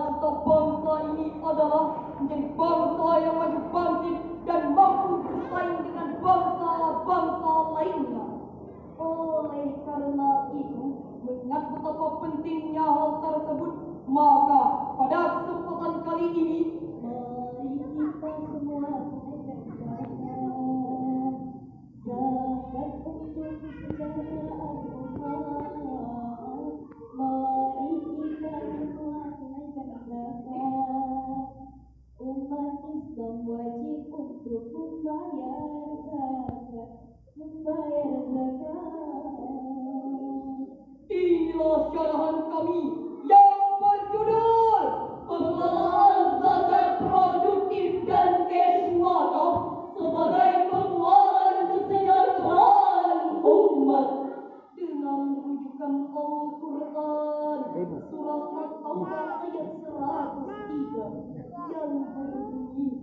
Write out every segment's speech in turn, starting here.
cita bangsa ini adalah menjadi bangsa yang maju bangkit dan mampu bersaing dengan bangsa-bangsa lainnya. Oleh karena itu, mengingat betapa pentingnya hal tersebut, maka pada kesempatan kali ini, mari kita semua zakat untuk kesejahteraan umat. Mari kita semua tunaikan zakat. Umat Islam wajib untuk membayar zakat. Inilah syarahan kami yang berjudul Pengelolaan Zakat Produktif dan Cash One-off sebagai pengeluaran kesejahteraan umat, dengan rujukan Al-Quran surah At-Taubah ayat 103 yang berbunyi,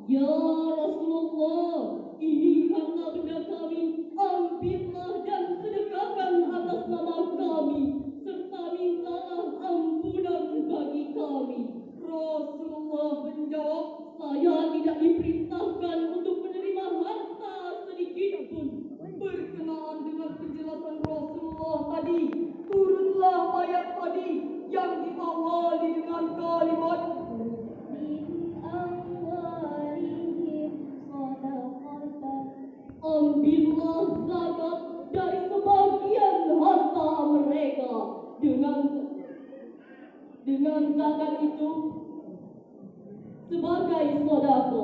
Ya Rasulullah, ini harta benda kami, ambillah dan sedekahkan atas nama kami, serta mintalah ampunan bagi kami. Rasulullah menjawab, saya tidak diperintahkan untuk menerima mencintai sodako.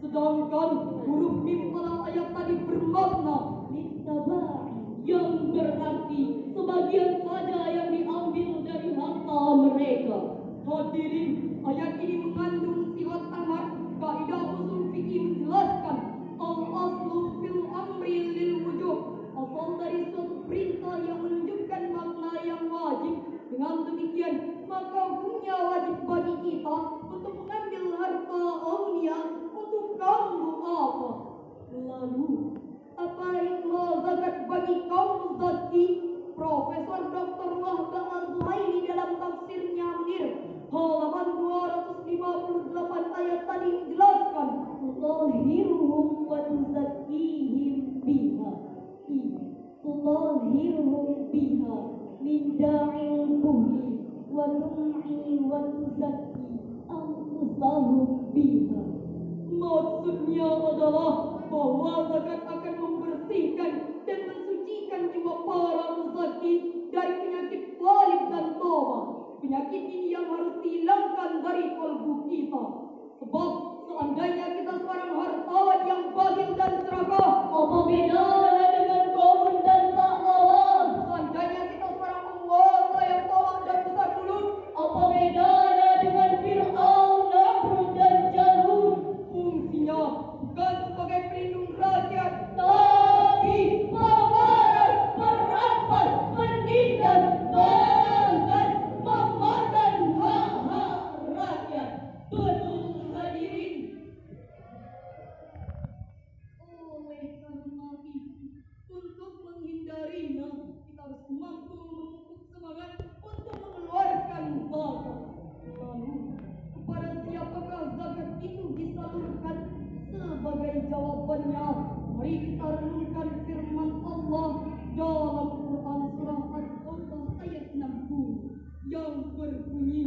Sedangkan huruf mim pada ayat tadi bermakna Littabai, yang berarti sebagian saja yang diambil dari harta mereka. Hadirin, ayat ini mengandung sifat amat. Kaidah usul fikih menjelaskan al-aslu fil amri lil wujub. Asal dari suatu perintah yang menunjukkan makna yang wajib. Dengan demikian, maka hukumnya wajib bagi kita untuk mengambil harta aulia untuk kaum apa? Lalu, apa hikmah zakat bagi kaum zaki? Profesor Dr. Wahbah Al-Zuhaili dalam tafsirnya Munir halaman 258 ayat tadi menjelaskan tutahhiruhum wa tuzakkihim biha. Tutahhiruhum biha min da'il kuhli wa tum'i wa tuzakki anfusahum biha. Maksudnya adalah bahwa zakat akan membersihkan dan mensucikan jiwa para muzaki dari penyakit walid dan toba. Penyakit ini yang harus dihilangkan dari kalbu kita. Sebab seandainya kita seorang hartawan yang bakhil dan serakah, Apa bedanya dengan Qarun dan Sa'lawan? seandainya kita seorang penguasa yang tawak dan besar mulut, Apa bedanya dengan Fir'aun, Namrud dan Jalut? fungsinya bukan sebagai pelindung rakyat, Tapi pemalas, merampas, menindas, bahkan memakan hak-hak rakyat. Betul hadirin. oleh karena itu, untuk menghindarinya, kita harus mampu memupuk semangat untuk mengeluarkan zakat. Lalu, kepada siapakah zakat itu disalurkan? Sebagai jawabannya, mari kita renungkan firman Allah dalam Quran surah Al-Qur'an ayat 60 yang berbunyi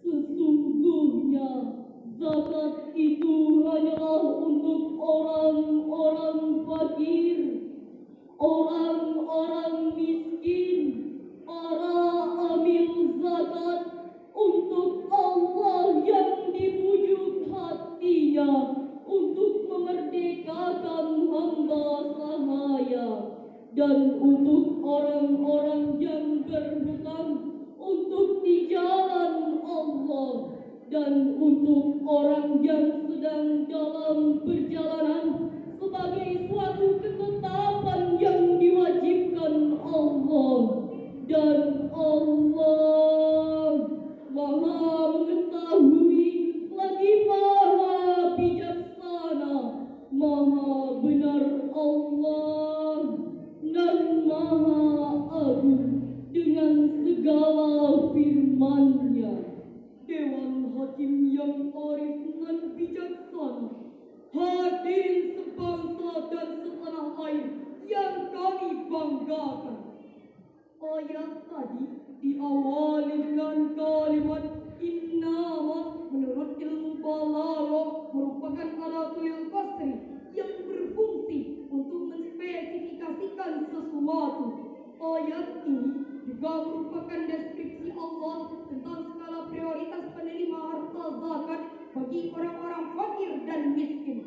Sesungguhnya zakat itu hanyalah untuk orang-orang fakir, orang-orang miskin, para amil zakat, untuk Allah yang dibujuk hatinya untuk memerdekakan hamba sahaya, dan untuk orang-orang yang berhutang untuk di jalan Allah, dan untuk orang yang sedang dalam perjalanan sebagai suatu ketetapan yang diwajibkan Allah. Dan Allah Maha mengetahui lagi Maha bijaksana, Maha benar Allah dan Maha agung dengan segala firman-Nya. Dewan Hakim yang arif dan bijaksana, hadirin sebangsa dan setanah air yang kami banggakan. Ayat tadi diawali dengan kalimat innama menurut ilmu balaghah merupakan alatul qasri yang berfungsi untuk menspesifikasikan sesuatu. Ayat ini juga merupakan deskripsi Allah tentang skala prioritas penerima harta zakat bagi orang-orang fakir dan miskin.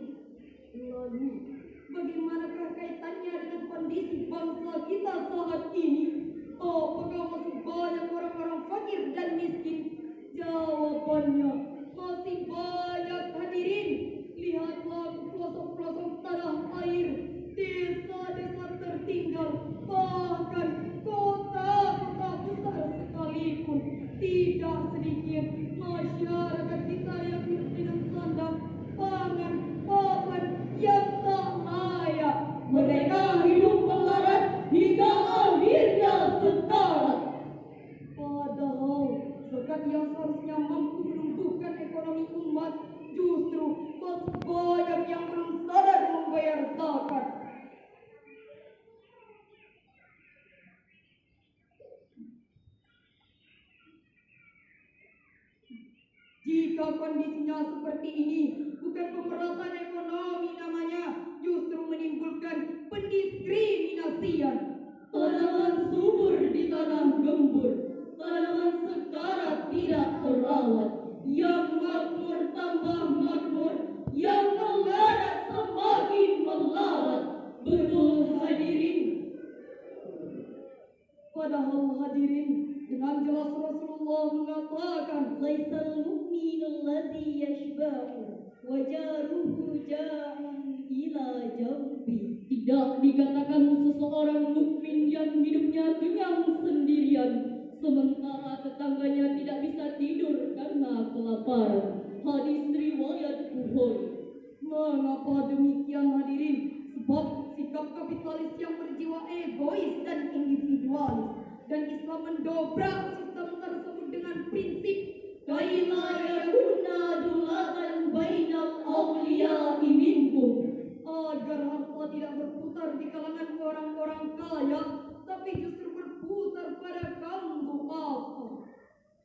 Lalu, bagaimanakah kaitannya dengan kondisi bangsa kita saat ini? Apakah masih banyak orang-orang fakir dan miskin? Jawabannya, masih banyak hadirin. Lihatlah pelosok-pelosok tanah air, desa-desa tertinggal, bahkan kota-kota besar sekalipun. Tidak sedikit masyarakat kita yang hidup dengan sandang, pangan, papan yang tak layak. Mereka hidup melarat hingga akhirnya sekarat. Padahal zakat yang seharusnya mampu menumbuhkan ekonomi umat, justru masih banyak yang belum sadar membayar zakat. Jika kondisinya seperti ini, bukan pemerataan ekonomi namanya, justru menimbulkan pendiskriminasian. Tanaman subur di tanah gembur, tanaman sekarat tidak terawat, yang makmur tambah makmur, yang melarat semakin melarat. Betul hadirin. Padahal hadirin, dengan jelas Rasulullah mengatakan, Laisal mu'minu alladhi yashba'u wa jaruhu ja'un ila jambi. Tidak dikatakan seseorang mukmin yang hidupnya kenyang sendirian, sementara tetangganya tidak bisa tidur karena kelaparan. Hadis riwayat Bukhari. mengapa demikian hadirin? Sebab sikap kapitalis yang berjiwa egois dan individualis, dan Islam mendobrak sistem tersebut dengan prinsip Kaila yakuna dulatan bainal awliya'i minkum, agar harta tidak berputar di kalangan orang-orang kaya, tapi justru berputar pada kaum duafa.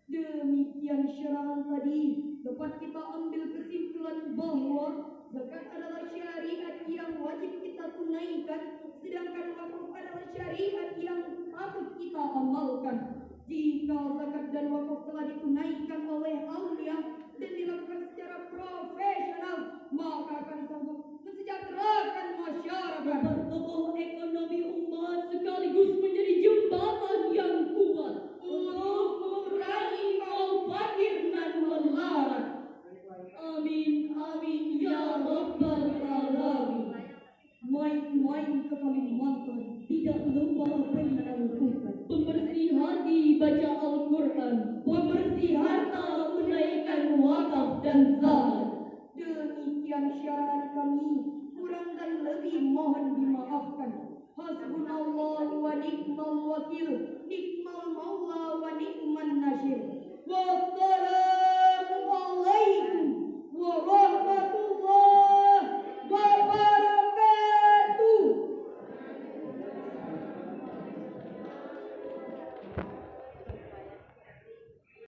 Demikian syarahan tadi dapat kita ambil kesimpulan bahwa zakat adalah syariat yang wajib kita tunaikan, sedangkan wakaf adalah syariat yang patut kita amalkan. Jika zakat dan wakaf telah ditunaikan oleh aulia dan dilakukan secara profesional, maka akan sanggup mensejahterakan masyarakat. memperkokoh ekonomi umat, sekaligus menjadi jembatan yang kuat untuk mengurangi kaum fakir dan melarat. Amin, amin, ya Rabbal Alamin. Main-main ke Kalimantan, Tidak lupa baca Al-Quran, pembersih hati baca Al-Quran, pembersih harta menunaikan wakaf dan zakat. demikian syarat kami, kurang dan lebih mohon dimaafkan. Hasbunallahu wa ni'mal wakil, nikmal maula wa ni'man nasir.